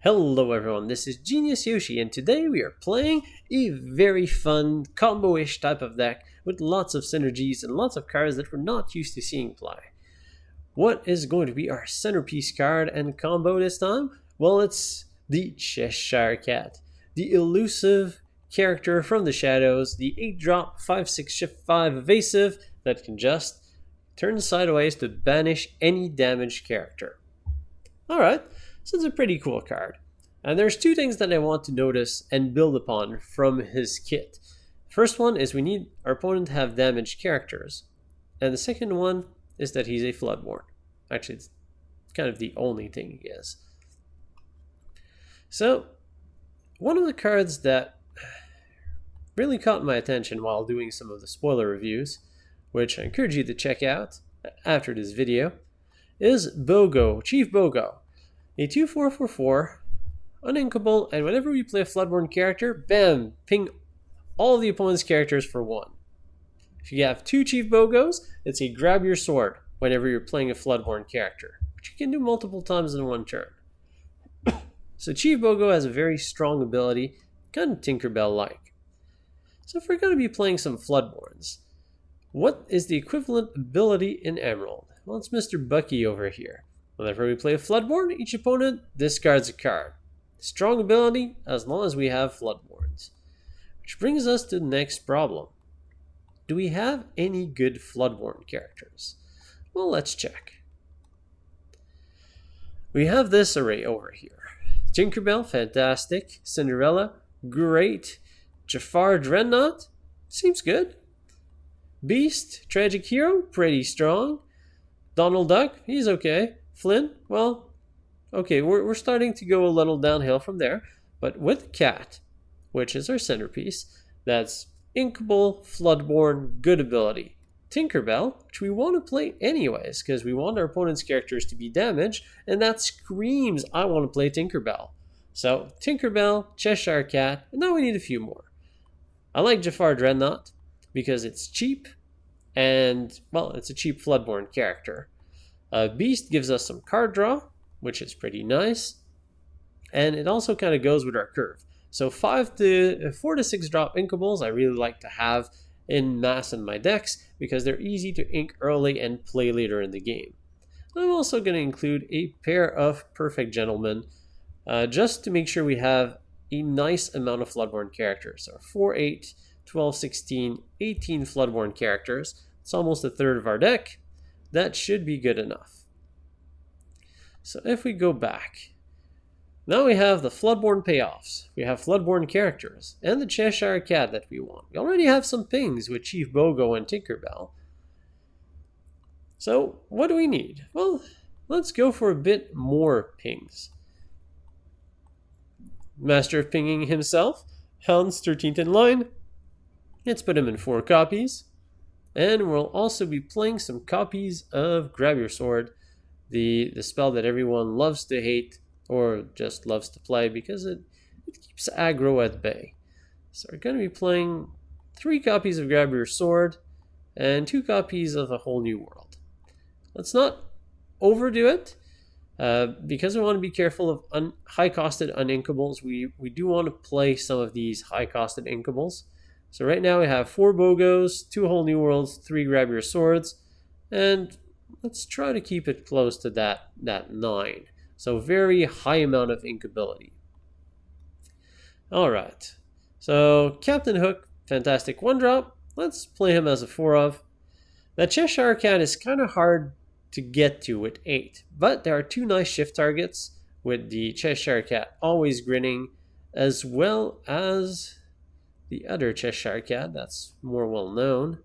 Hello everyone, this is Genius Yoshi and today we are playing a very fun combo-ish type of deck with lots of synergies and lots of cards that we're not used to seeing play. What is going to be our centerpiece card and combo this time? Well, it's the Cheshire Cat, the elusive character from the shadows, the 8-drop 5/6 shift 5 evasive that can just turn sideways to banish any damaged character. Alright. So it's a pretty cool card. And there's two things that I want to notice and build upon from his kit. First one is we need our opponent to have damaged characters. And the second one is that he's a Floodborn. Actually, it's kind of the only thing he is. So, one of the cards that really caught my attention while doing some of the spoiler reviews, which I encourage you to check out after this video, is Bogo, Chief Bogo. A 2/4/4/4, uninkable, and whenever we play a Floodborn character, bam, ping all the opponent's characters for 1. If you have 2 Chief Bogos, it's a grab your sword whenever you're playing a Floodborn character, which you can do multiple times in one turn. So Chief Bogo has a very strong ability, kind of Tinkerbell-like. So if we're going to be playing some Floodborns, what is the equivalent ability in Emerald? Well, it's Mr. Bucky over here. Whenever we play a Floodborn, each opponent discards a card. Strong ability as long as we have Floodborns. Which brings us to the next problem. Do we have any good Floodborn characters? Well, let's check. We have this array over here. Tinkerbell, fantastic. Cinderella, great. Jafar, Dreadnought, seems good. Beast, tragic hero, pretty strong. Donald Duck, he's okay. Flynn, well, okay, we're starting to go a little downhill from there, but with Cat, which is our centerpiece, that's inkable, Floodborn, good ability. Tinkerbell, which we want to play anyways, because we want our opponent's characters to be damaged, and that screams, I want to play Tinkerbell. So, Tinkerbell, Cheshire Cat, and now we need a few more. I like Jafar Dreadnought, because it's cheap, and, well, it's a cheap Floodborn character. Beast gives us some card draw, which is pretty nice. And it also kind of goes with our curve. So 4 to 6 drop inkables I really like to have in mass in my decks because they're easy to ink early and play later in the game. I'm also going to include a pair of Perfect Gentlemen just to make sure we have a nice amount of Floodborn characters. So 4, 8, 12, 16, 18 Floodborn characters. It's almost a third of our deck. That should be good enough. So if we go back, now we have the Floodborn payoffs. We have Floodborn characters and the Cheshire Cat that we want. We already have some pings with Chief Bogo and Tinkerbell. So what do we need? Well, let's go for a bit more pings. Master of Pinging himself, Hound's 13th in line. Let's put him in 4 copies. And we'll also be playing some copies of Grab Your Sword, the spell that everyone loves to hate or just loves to play because it keeps aggro at bay. So we're going to be playing 3 copies of Grab Your Sword and 2 copies of A Whole New World. Let's not overdo it because we want to be careful of high-costed uninkables. We do want to play some of these high-costed inkables. So right now we have 4 Bogos, 2 Whole New Worlds, 3 Grab Your Swords, and let's try to keep it close to that 9. So very high amount of inkability. Alright, so Captain Hook, fantastic 1-drop. Let's play him as a 4 of. That Cheshire Cat is kind of hard to get to with 8, but there are 2 nice shift targets with the Cheshire Cat always grinning, as well as the other Cheshire Cat that's more well known.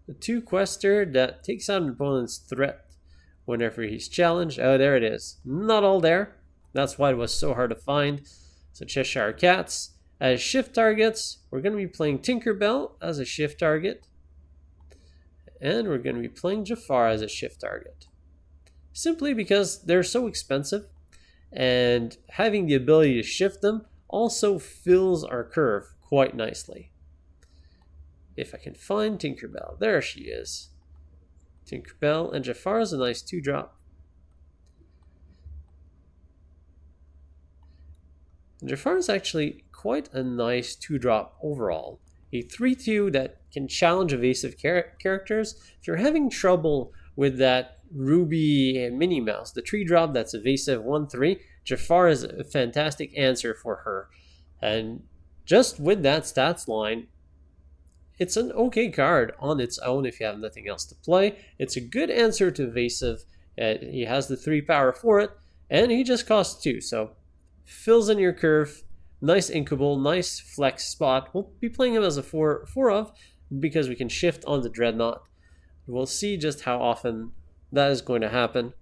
The 2 Quester that takes out an opponent's threat whenever he's challenged. Oh, there it is. Not all there. That's why it was so hard to find. So Cheshire Cats as shift targets. We're going to be playing Tinkerbell as a shift target. And we're going to be playing Jafar as a shift target. Simply because they're so expensive. And having the ability to shift them also fills our curve quite nicely. If I can find Tinkerbell. There she is. Tinkerbell and Jafar is a nice 2-drop. Jafar is actually quite a nice 2-drop overall. A 3/2 that can challenge evasive characters. If you're having trouble with that Ruby Minnie Mouse, the 3-drop that's evasive 1/3, Jafar is a fantastic answer for her. And just with that stats line, it's an okay card on its own if you have nothing else to play. It's a good answer to evasive. He has the 3 power for it, and he just costs 2, so fills in your curve. Nice inkable, nice flex spot. We'll be playing him as a 4 of because we can shift on the Dreadnought. We'll see just how often that is going to happen.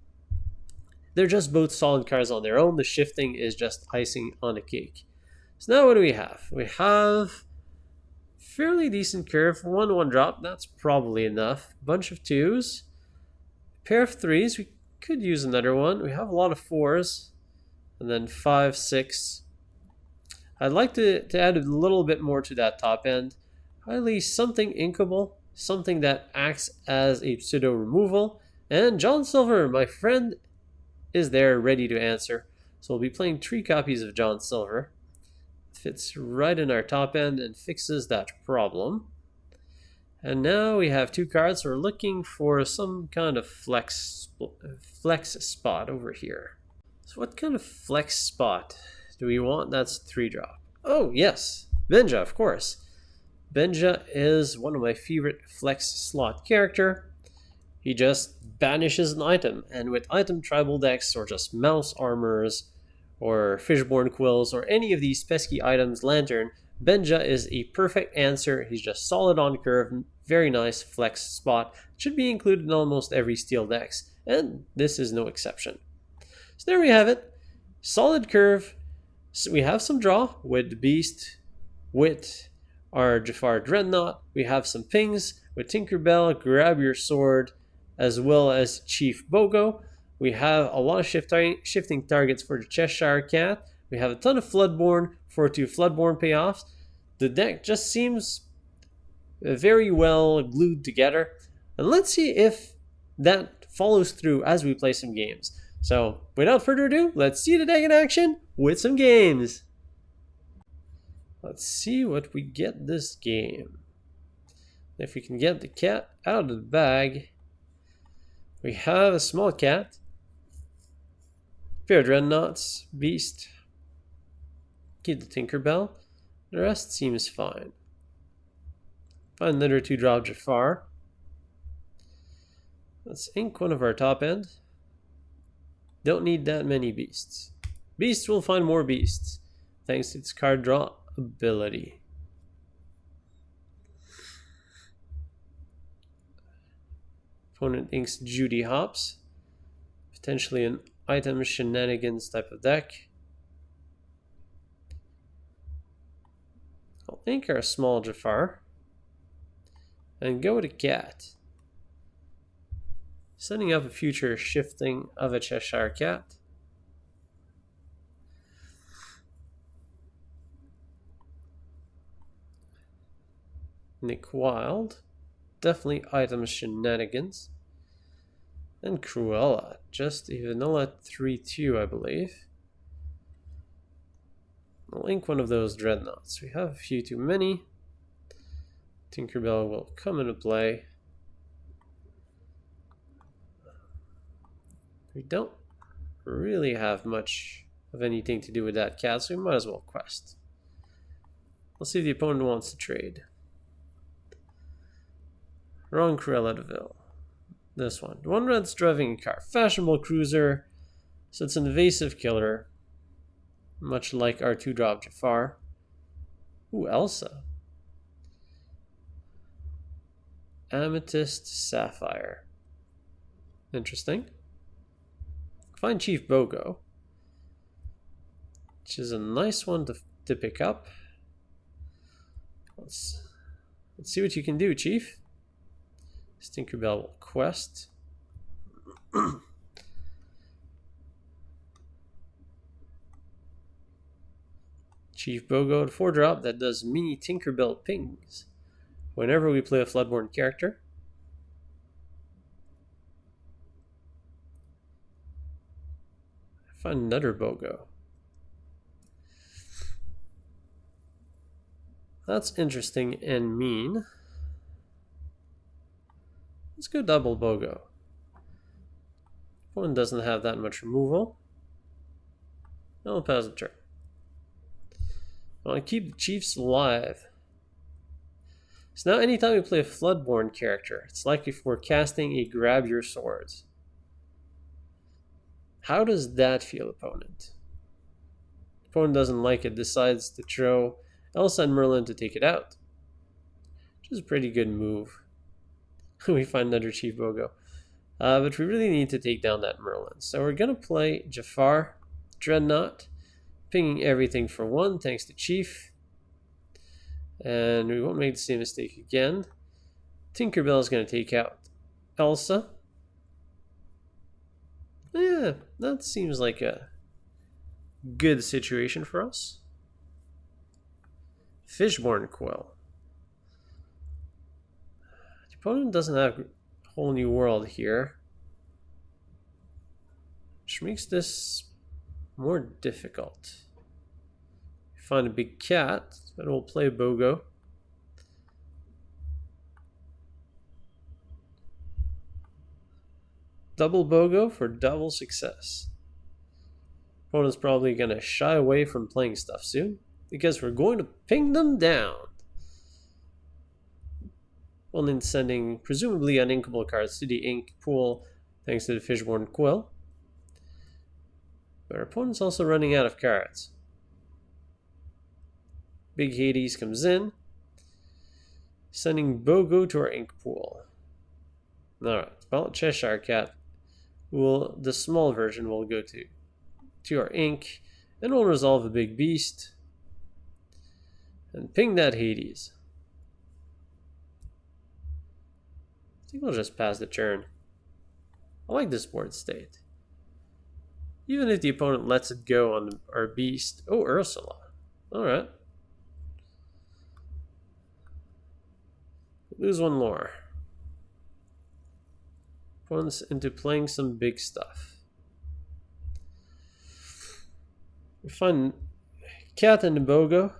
They're just both solid cards on their own. The shifting is just icing on the cake. So now what do we have? We have fairly decent curve. 1/1-drop, that's probably enough. Bunch of 2s. Pair of 3s, we could use another one. We have a lot of 4s. And then 5, 6. I'd like to add a little bit more to that top end. At least something inkable, something that acts as a pseudo removal. And John Silver, my friend, is there ready to answer. So we'll be playing 3 copies of John Silver. Fits right in our top end and fixes that problem. And now we have 2 cards. So we're looking for some kind of flex spot over here. So what kind of flex spot do we want? That's 3-drop. Oh, yes. Benja, of course. Benja is one of my favorite flex slot character. He just banishes an item. And with item tribal decks or just mouse armors or fishborn quills or any of these pesky items, lantern, Benja is a perfect answer. He's just solid on curve. Very nice flex spot. Should be included in almost every steel decks. And this is no exception. So there we have it. Solid curve. So we have some draw with Beast, with our Jafar Dreadnought. We have some pings with Tinkerbell, Grab Your Sword, as well as Chief Bogo. We have a lot of shifting targets for the Cheshire Cat. We have a ton of Floodborn for 2 Floodborn payoffs. The deck just seems very well glued together. And let's see if that follows through as we play some games. So, without further ado, let's see the deck in action with some games. Let's see what we get this game. If we can get the cat out of the bag, we have a small cat, pair of Dreadnoughts, Beast, keep the Tinkerbell, the rest seems fine. Find another 2-drop Jafar. Let's ink one of our top end. Don't need that many beasts. Beasts will find more beasts, thanks to its card draw ability. Opponent inks Judy Hops. Potentially an item shenanigans type of deck. I'll ink our small Jafar. And go with a cat. Setting up a future shifting of a Cheshire Cat. Nick Wild. Definitely item shenanigans. And Cruella. Just a vanilla 3/2, I believe. I'll ink one of those Dreadnoughts. We have a few too many. Tinkerbell will come into play. We don't really have much of anything to do with that cat, so we might as well quest. Let's see if the opponent wants to trade. Wrong Cruella DeVille. This one. The one that's driving a car. Fashionable cruiser. So it's an evasive killer. Much like our 2-drop Jafar. Ooh, Elsa. Amethyst Sapphire. Interesting. Find Chief Bogo, which is a nice one to pick up. Let's see what you can do, Chief. Tinkerbell will quest. Chief Bogo, the 4-drop that does mini Tinkerbell pings whenever we play a Floodborn character. Find another Bogo. That's interesting and mean. Let's go double Bogo. Opponent doesn't have that much removal. I'll pass the turn. I want to keep the Chiefs alive. So now anytime we play a Floodborn character, it's like if we're casting a Grab Your Swords. How does that feel, opponent? Opponent doesn't like it, decides to throw Elsa and Merlin to take it out. Which is a pretty good move. We find another Chief Bogo. But we really need to take down that Merlin. So we're going to play Jafar, Dreadnought, pinging everything for 1 thanks to Chief. And we won't make the same mistake again. Tinkerbell is going to take out Elsa. Yeah, that seems like a good situation for us. Fishborn Quill. The opponent doesn't have a whole new world here, which makes this more difficult. Find a big cat, but we'll play Bogo. Double Bogo for double success. Opponent's probably going to shy away from playing stuff soon, because we're going to ping them down. Opponent sending presumably uninkable cards to the ink pool thanks to the Fishborn Quill. But our opponent's also running out of cards. Big Hades comes in, sending Bogo to our ink pool. Alright, well, Cheshire Cat, the small version will go to our ink, and we'll resolve a big beast, and ping that Hades. I think we'll just pass the turn. I like this board state. Even if the opponent lets it go on our beast. Oh, Ursula. Alright. Lose 1 lore. Opponent's into playing some big stuff. We find Cat and the Bogo.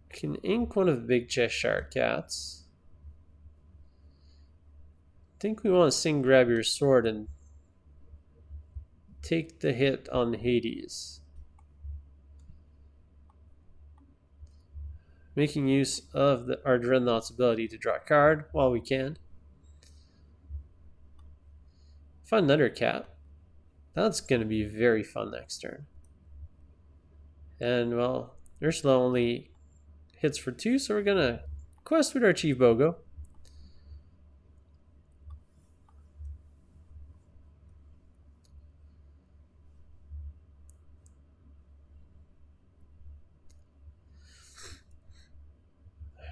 Can ink one of the big Cheshire Cats. I think we want to sing Grab Your Sword and take the hit on Hades. Making use of our Dreadnought's ability to draw a card while we can. Find another cat. That's going to be very fun next turn. And, well, Ursula only hits for 2, so we're going to quest with our Chief Bogo.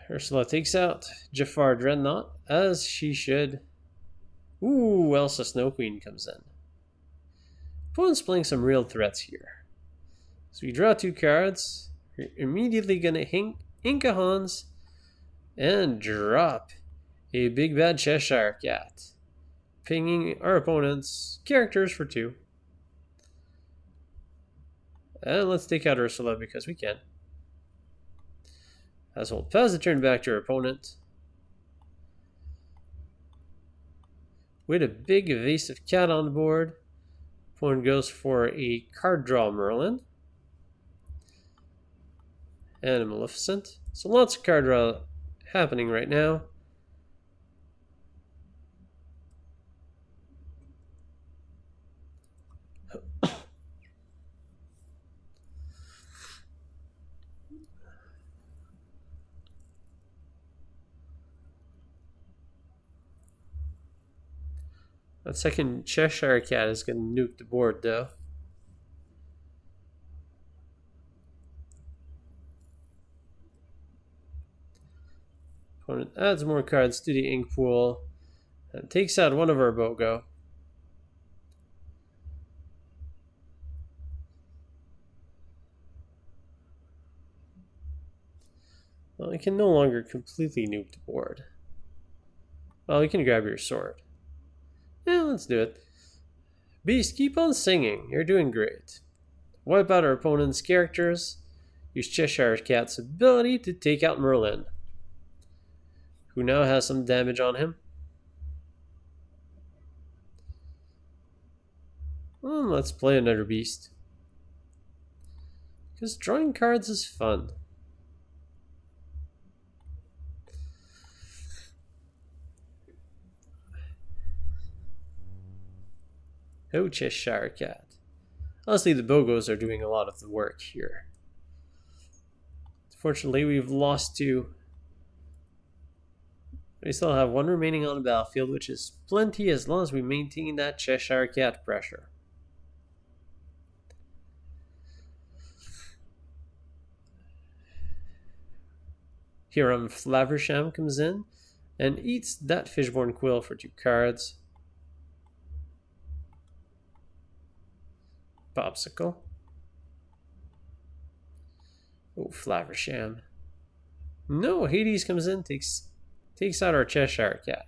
Ursula takes out Jafar Dreadnought, as she should. Ooh, Elsa Snow Queen comes in. Opponent's playing some real threats here. So we draw 2 cards. We're immediately going to ink a Hans and drop a big bad Cheshire Cat, pinging our opponent's characters for 2. And let's take out Ursula because we can. As we'll pass the turn back to our opponent with a big evasive cat on the board. Opponent goes for a card draw Merlin and a Maleficent. So lots of card draw happening right now. That second Cheshire Cat is going to nuke the board, though. Opponent adds more cards to the ink pool and takes out one of our Bogo. Well, we can no longer completely nuke the board. Well, we can grab your sword. Yeah, let's do it. Beast, keep on singing. You're doing great. Wipe out our opponent's characters. Use Cheshire Cat's ability to take out Merlin, who now has some damage on him. Let's play another beast. Because drawing cards is fun. Oh, Cheshire Cat. Honestly, the Bogos are doing a lot of the work here. Fortunately, we've lost 2. We still have 1 remaining on the battlefield, which is plenty as long as we maintain that Cheshire Cat pressure. Here Flaversham comes in and eats that Fishborn Quill for 2 cards. Popsicle. Oh, Flaversham. No, Hades comes in, takes out our Cheshire Cat.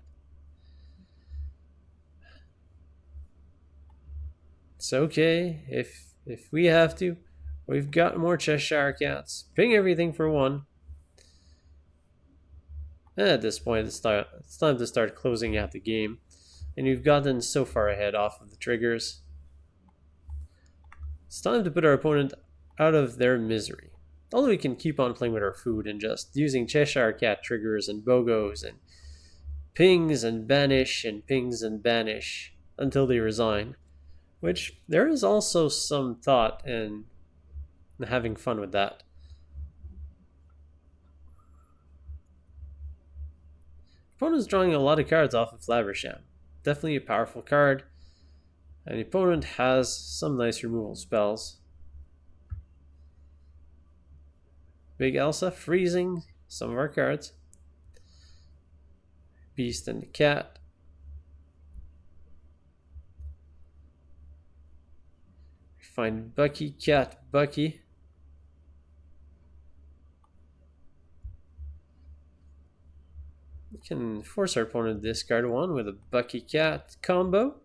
It's okay if we have to. We've got more Cheshire Cats. Ping everything for 1. At this point, it's time to start closing out the game, and we've gotten so far ahead off of the triggers. It's time to put our opponent out of their misery. Although we can keep on playing with our food and just using Cheshire Cat triggers and Bogos and pings and banish and pings and banish until they resign. Which, there is also some thought in having fun with that. Opponent's drawing a lot of cards off of Flaversham. Definitely a powerful card. And the opponent has some nice removal spells. Big Elsa freezing some of our cards. Beast and the Cat. We find Bucky, Cat, Bucky. We can force our opponent to discard 1 with a Bucky Cat combo.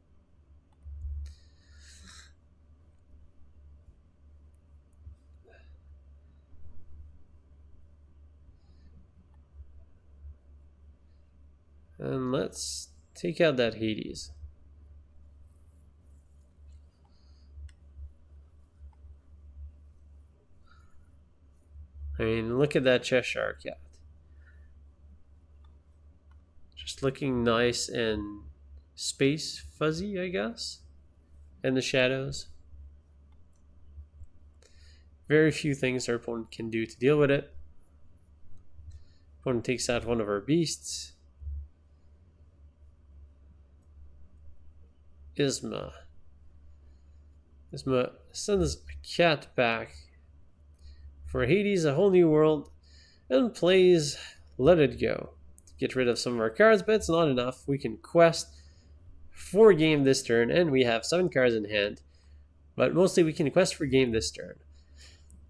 And let's take out that Hades. I mean, look at that Cheshire Cat. Just looking nice and space fuzzy, I guess, in the shadows. Very few things our opponent can do to deal with it. Opponent takes out 1 of our beasts. Isma sends a cat back for Hades, a whole new world, and plays Let It Go. Get rid of some of our cards, but it's not enough. We can quest 4 game this turn, and we have 7 cards in hand. But mostly we can quest for game this turn.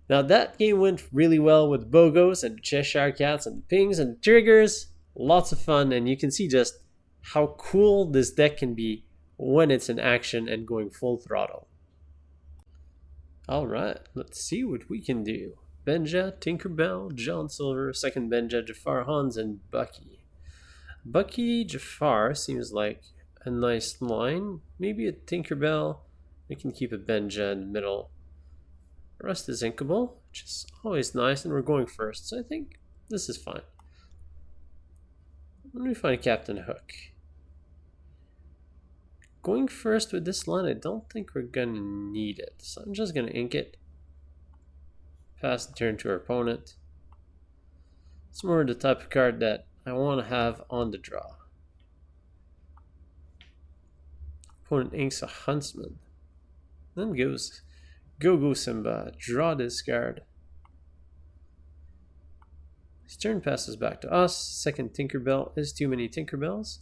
Now that game went really well with Bogos and Cheshire Cats and pings and triggers. Lots of fun, and you can see just how cool this deck can be when it's in action and going full throttle. Alright, let's see what we can do. Benja, Tinkerbell, John Silver, second Benja, Jafar, Hans, and Bucky. Bucky, Jafar seems like a nice line. Maybe a Tinkerbell. We can keep a Benja in the middle. The rest is inkable, which is always nice, and we're going first, so I think this is fine. Let me find Captain Hook. Going first with this line, I don't think we're going to need it. So I'm just going to ink it. Pass the turn to our opponent. It's more the type of card that I want to have on the draw. Opponent inks a Huntsman. Then goes Go Simba. Draw this card. His turn passes back to us. Second Tinkerbell is too many Tinkerbells.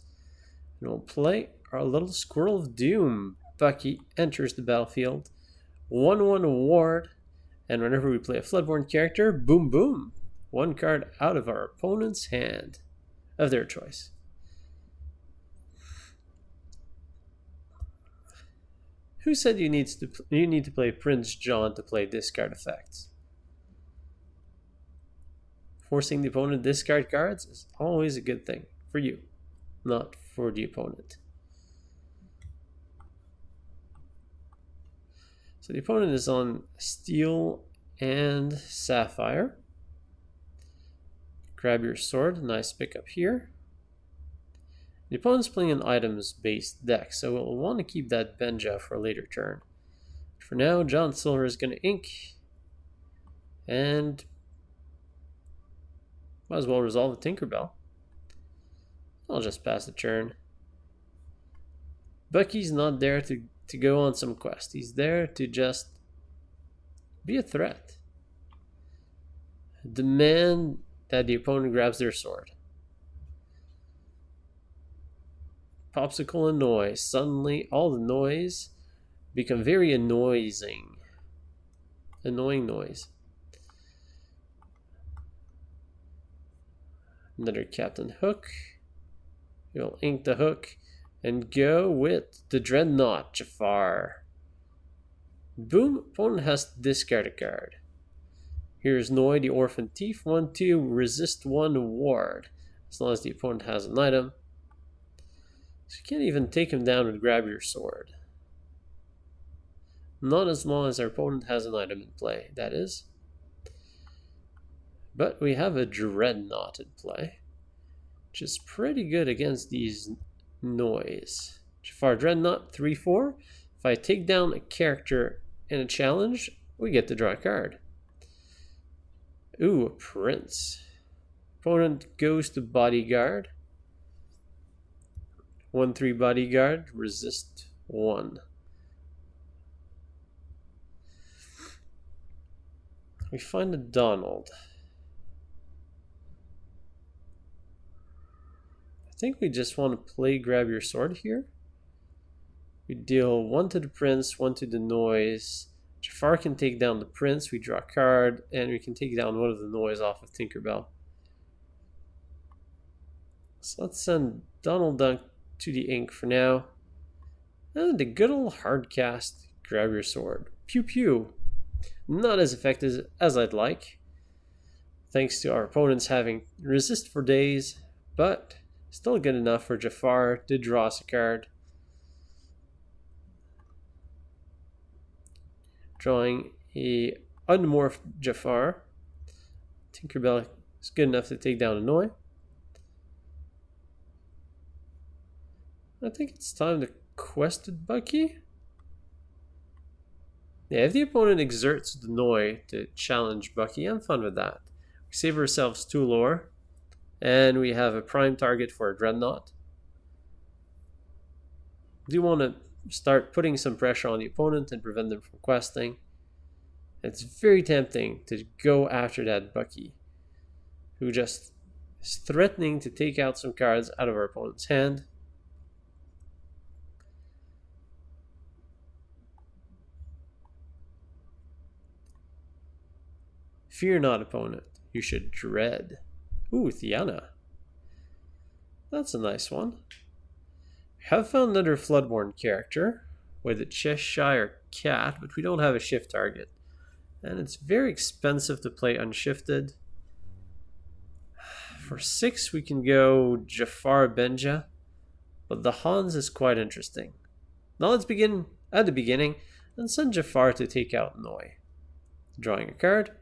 And we'll play our little Squirrel of Doom. Bucky enters the battlefield. 1/1 ward. And whenever we play a Floodborn character, boom boom. 1 card out of our opponent's hand. Of their choice. Who said you need to play Prince John to play discard effects? Forcing the opponent to discard cards is always a good thing for you, not for the opponent. So the opponent is on Steel and Sapphire. Grab your sword, nice pickup here. The opponent's playing an items-based deck, so we'll want to keep that Benja for a later turn. For now, John Silver is going to ink, and might as well resolve the Tinkerbell. I'll just pass the turn. Bucky's not there to go on some quest. He's there to just be a threat. Demand that the opponent grabs their sword. Popsicle and noise. Suddenly, all the noise become very annoying noise. Another Captain Hook. You'll ink the hook and go with the Dreadnought Jafar. Boom, opponent has to discard a card. Here's Noi, the Orphan Thief. 1/2, resist 1 ward. As long as the opponent has an item. So you can't even take him down and grab your sword. Not as long as our opponent has an item in play, that is. But we have a Dreadnought in play, which is pretty good against these noise. Jafar Dreadnought, 3/4. If I take down a character in a challenge, we get to draw a card. Ooh, a Prince. Opponent goes to Bodyguard. 1/3 Bodyguard, resist 1. We find a Donald. I think we just want to play grab your sword here. We deal 1 to the Prince, 1 to the noise. Jafar can take down the Prince, we draw a card, and we can take down one of the noise off of Tinkerbell. So let's send Donald Duck to the ink for now. And the good old hard cast, grab your sword. Pew pew. Not as effective as I'd like, thanks to our opponents having resist for days, but still good enough for Jafar to draw us a card. Drawing a unmorphed Jafar. Tinkerbell is good enough to take down Annoy. I think it's time to quest Bucky. Yeah, if the opponent exerts the Noi to challenge Bucky, I'm fine with that. We save ourselves 2 lore, and we have a prime target for a Dreadnought. We do want to start putting some pressure on the opponent and prevent them from questing. It's very tempting to go after that Bucky, who just is threatening to take out some cards out of our opponent's hand. Fear not, opponent. You should dread. Ooh, Thiana. That's a nice one. We have found another Floodborn character with a Cheshire Cat, but we don't have a shift target. And it's very expensive to play unshifted. For 6, we can go Jafar Benja, but the Hans is quite interesting. Now let's begin at the beginning and send Jafar to take out Noi. Drawing a card.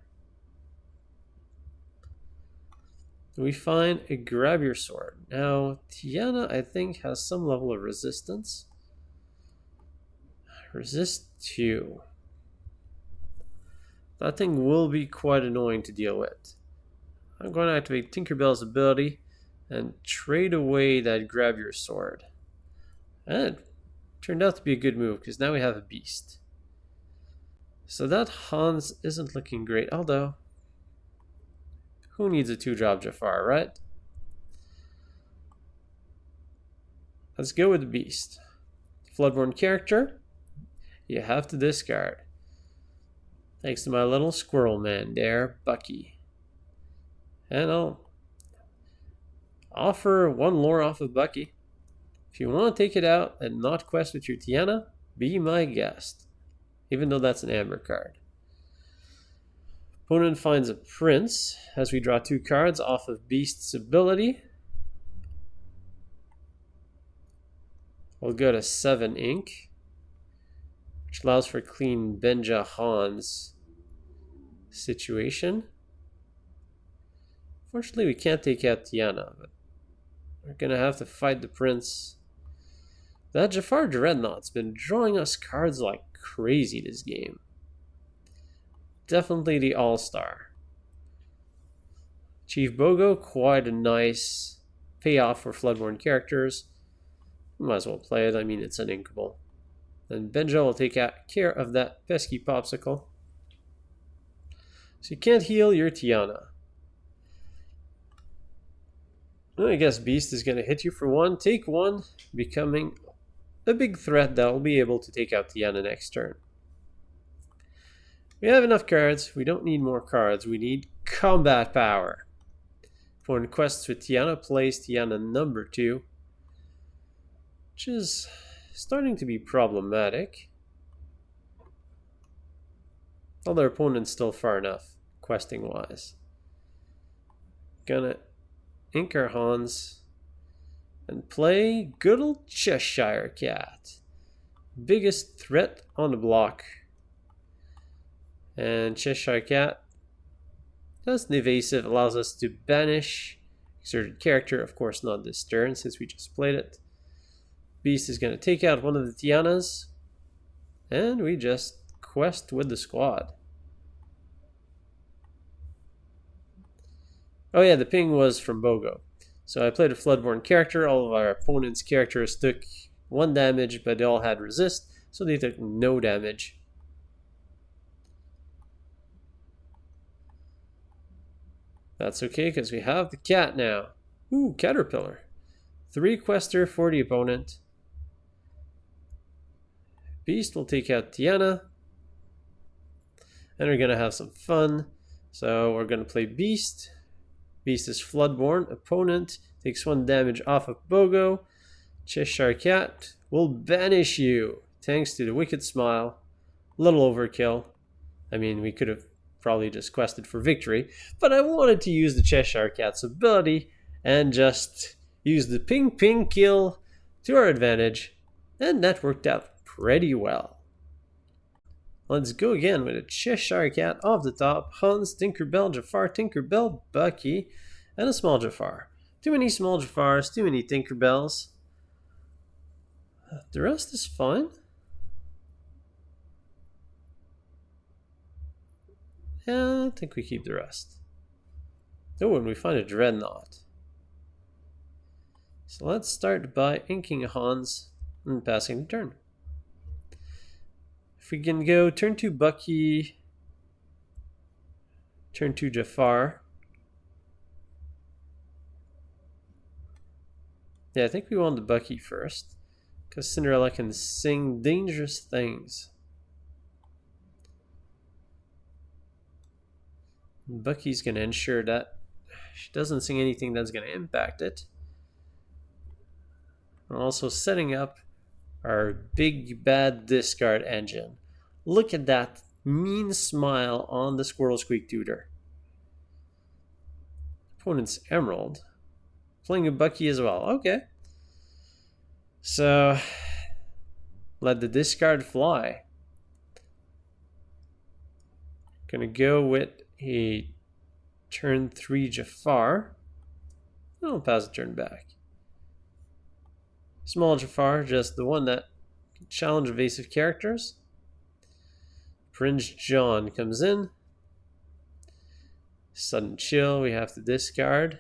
We find a grab your sword. Now, Tiana, I think, has some level of resistance. Resist 2. That thing will be quite annoying to deal with. I'm going to activate Tinkerbell's ability and trade away that grab your sword. And it turned out to be a good move because now we have a beast. So that Hans isn't looking great, although who needs a 2-drop Jafar, right? Let's go with the beast. Floodborn character, you have to discard. Thanks to my little squirrel man there, Bucky. And I'll offer 1 lore off of Bucky. If you want to take it out and not quest with your Tiana, Be my guest. Even though that's an amber card. Opponent finds a prince as we draw 2 cards off of Beast's ability. We'll go to 7 ink, which allows for clean Benja Hans situation. Fortunately, we can't take out Tiana, but we're going to have to fight the prince. That Jafar Dreadnought's been drawing us cards like crazy this game. Definitely the all-star. Chief Bogo, quite a nice payoff for Floodborn characters. Might as well play it, I mean it's an inkable. And Benja will take care of that pesky popsicle. So you can't heal your Tiana. Well, I guess Beast is going to hit you for 1, take 1, becoming a big threat that will be able to take out Tiana next turn. We have enough cards. We don't need more cards. We need combat power. For quests with Tiana, plays Tiana number 2. Which is starting to be problematic. Although our opponent's still far enough, questing wise. Gonna ink our Hans and play good old Cheshire Cat. Biggest threat on the block. And Cheshire Cat does an evasive, allows us to banish exerted character, of course not this turn since we just played it. Beast is going to take out one of the Tianas, and we just quest with the squad. Oh yeah, the ping was from Bogo. So I played a Floodborn character, all of our opponent's characters took 1 damage, but they all had resist, so they took no damage. That's okay, because we have the cat now. Ooh, Caterpillar. 3 quester for the opponent. Beast will take out Tiana. And we're going to have some fun. So we're going to play Beast. Beast is Floodborn. Opponent takes 1 damage off of Bogo. Cheshire Cat will banish you. Thanks to the Wicked Smile. Little overkill. I mean, we could have probably just quested for victory, but I wanted to use the Cheshire Cat's ability and just use the ping kill to our advantage, and that worked out pretty well. Let's go again with a Cheshire Cat off the top. Hans, Tinkerbell, Jafar, Tinkerbell, Bucky, and a small Jafar. Too many small Jafars, too many Tinkerbells. The rest is fine. Yeah, I think we keep the rest. Oh, and we find a Dreadnought. So let's start by inking Hans and passing the turn. If we can go turn 2 Bucky, turn 2 Jafar. Yeah, I think we want the Bucky first, because Cinderella can sing dangerous things. Bucky's going to ensure that she doesn't sing anything that's going to impact it. We're also setting up our big bad discard engine. Look at that mean smile on the Squirrel Squeak Tutor. Opponent's Emerald. Playing a Bucky as well. Okay. So, let the discard fly. Gonna go with a turn 3 Jafar. I'll pass a turn back. Small Jafar, just the one that can challenge evasive characters. Prince John comes in. Sudden chill, we have to discard.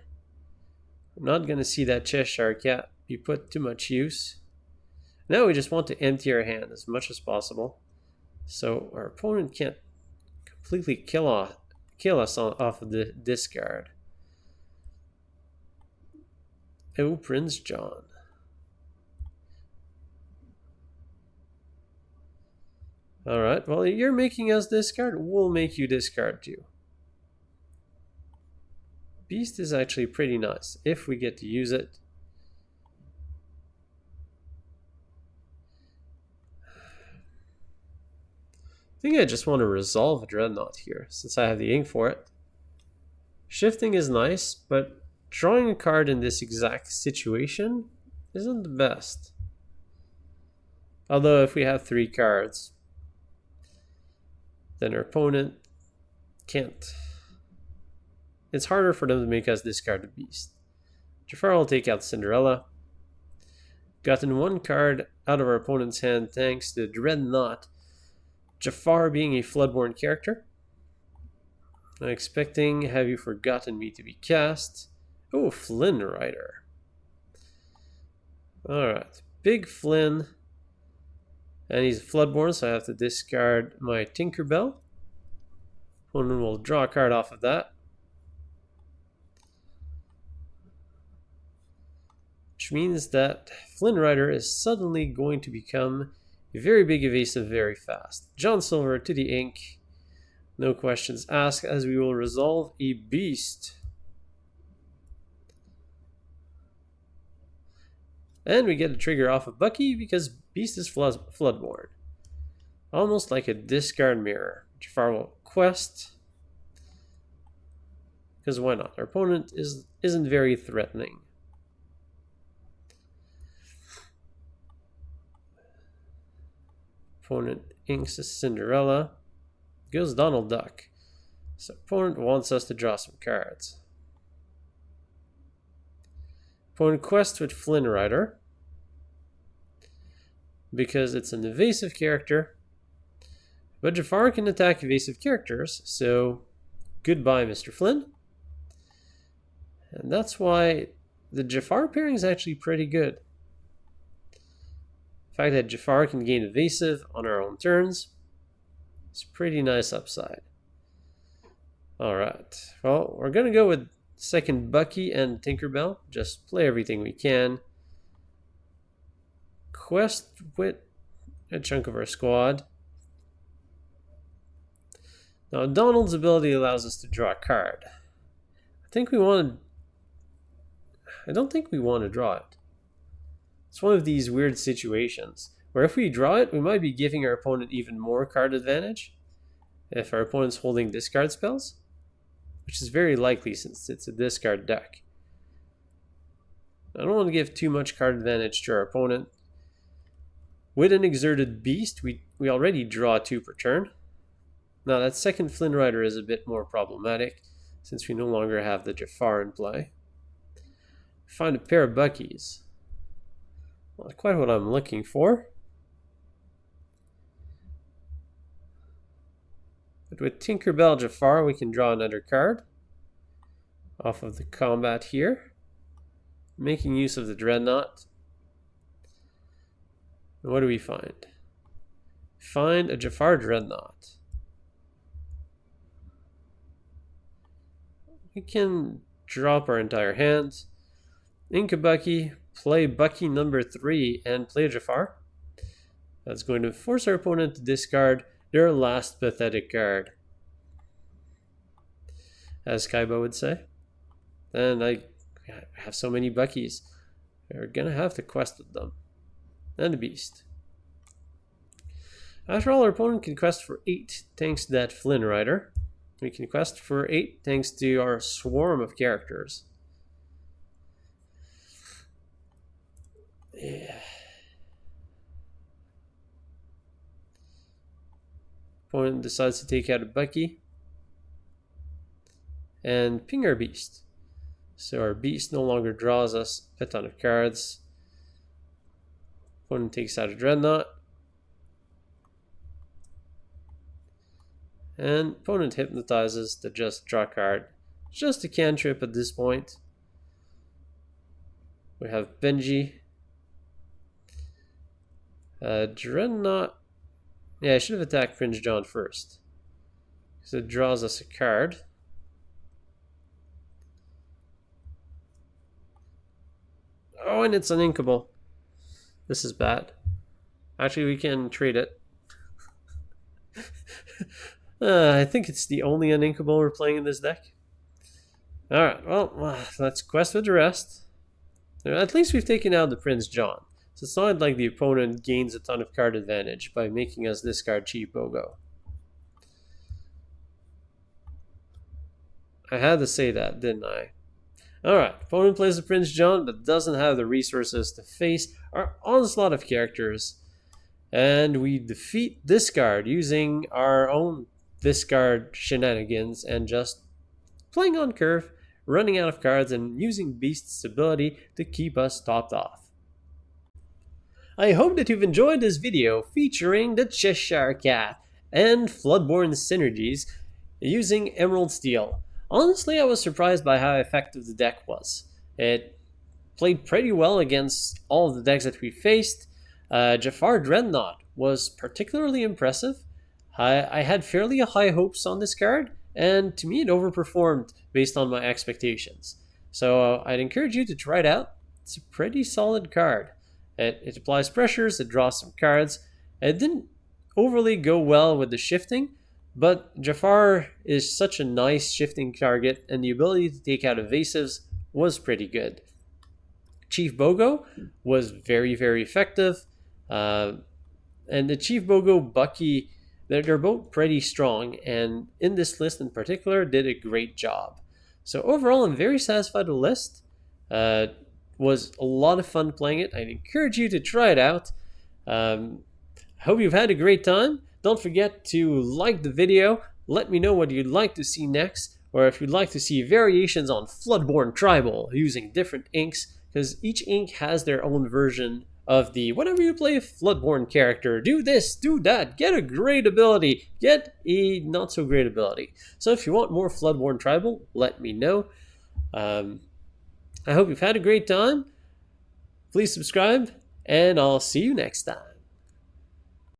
I'm not going to see that Cheshire Cat be put to much use. Now we just want to empty our hand as much as possible, so our opponent can't completely kill us off of the discard. Oh, Prince John. Alright, well, you're making us discard. We'll make you discard too. Beast is actually pretty nice if we get to use it. think I just want to resolve a Dreadnought here, since I have the ink for it. Shifting is nice, but drawing a card in this exact situation isn't the best. Although if we have 3 cards, then our opponent can't. It's harder for them to make us discard the beast. Jafar will take out Cinderella. Gotten 1 card out of our opponent's hand thanks to Dreadnought. Jafar being a Floodborn character. I'm expecting Have You Forgotten Me to be cast. Oh, Flynn Rider. Alright, big Flynn. And he's a Floodborn, so I have to discard my Tinkerbell. Opponent will draw a card off of that. Which means that Flynn Rider is suddenly going to become a very big evasive very fast. John Silver to the ink. No questions asked, as we will resolve a beast. And we get a trigger off of Bucky because beast is Floodborn. Almost like a discard mirror. Jafar will quest. Because why not? Our opponent isn't very threatening. Opponent inks a Cinderella. Goes Donald Duck. So opponent wants us to draw some cards. Opponent quests with Flynn Rider. Because it's an evasive character. But Jafar can attack evasive characters, so goodbye, Mr. Flynn. And that's why the Jafar pairing is actually pretty good. The fact that Jafar can gain evasive on our own turns is pretty nice upside. Alright, well, we're going to go with second Bucky and Tinkerbell. Just play everything we can. Quest with a chunk of our squad. Now, Donald's ability allows us to draw a card. I don't think we want to draw it. It's one of these weird situations where if we draw it, we might be giving our opponent even more card advantage if our opponent's holding discard spells, which is very likely since it's a discard deck. I don't want to give too much card advantage to our opponent. With an exerted beast, we already draw 2 per turn. Now that second Flynn Rider is a bit more problematic since we no longer have the Jafar in play. Find a pair of Buckies. Not quite what I'm looking for. But with Tinkerbell Jafar, we can draw another card off of the combat here, making use of the Dreadnought. And what do we find? Find a Jafar Dreadnought. We can drop our entire hand, ink a Bucky, play Bucky number 3, and play Jafar. That's going to force our opponent to discard their last pathetic card, as Kaiba would say. And I have so many Buckies. We're gonna have to quest with them. And the beast. After all, our opponent can quest for 8 thanks to that Flynn Rider. We can quest for 8 thanks to our swarm of characters. Yeah. Opponent decides to take out a Bucky and ping our beast. So our beast no longer draws us a ton of cards. Opponent takes out a Dreadnought. And opponent hypnotizes to just draw a card. Just a cantrip at this point. We have Benji. Dreadnought. Yeah, I should have attacked Prince John first, because it draws us a card. Oh, and it's uninkable. This is bad. Actually, we can trade it. I think it's the only uninkable we're playing in this deck. Alright, well, let's quest with the rest. At least we've taken out the Prince John. So it's not like the opponent gains a ton of card advantage by making us discard cheap Bogo. I had to say that, didn't I? Alright, opponent plays a Prince John but doesn't have the resources to face our onslaught of characters. And we defeat discard using our own discard shenanigans and just playing on curve, running out of cards, and using Beast's ability to keep us topped off. I hope that you've enjoyed this video featuring the Cheshire Cat and Floodborn Synergies using Emerald Steel. Honestly, I was surprised by how effective the deck was. It played pretty well against all of the decks that we faced. Jafar Dreadnought was particularly impressive. I had fairly high hopes on this card, and to me it overperformed based on my expectations. So I'd encourage you to try it out. It's a pretty solid card. It applies pressures, it draws some cards. It didn't overly go well with the shifting, but Jafar is such a nice shifting target, and the ability to take out evasives was pretty good. Chief Bogo was very, very effective. And the Chief Bogo Bucky, they're both pretty strong, and in this list in particular, did a great job. So overall, I'm very satisfied with the list. Was a lot of fun playing it. I'd encourage you to try it out. I hope you've had a great time. Don't forget to like the video. Let me know what you'd like to see next, or if you'd like to see variations on Floodborn Tribal using different inks, because each ink has their own version of the whenever you play a Floodborn character, do this, do that, get a great ability, get a not so great ability. So if you want more Floodborn Tribal, let me know. I hope you've had a great time. Please subscribe, and I'll see you next time.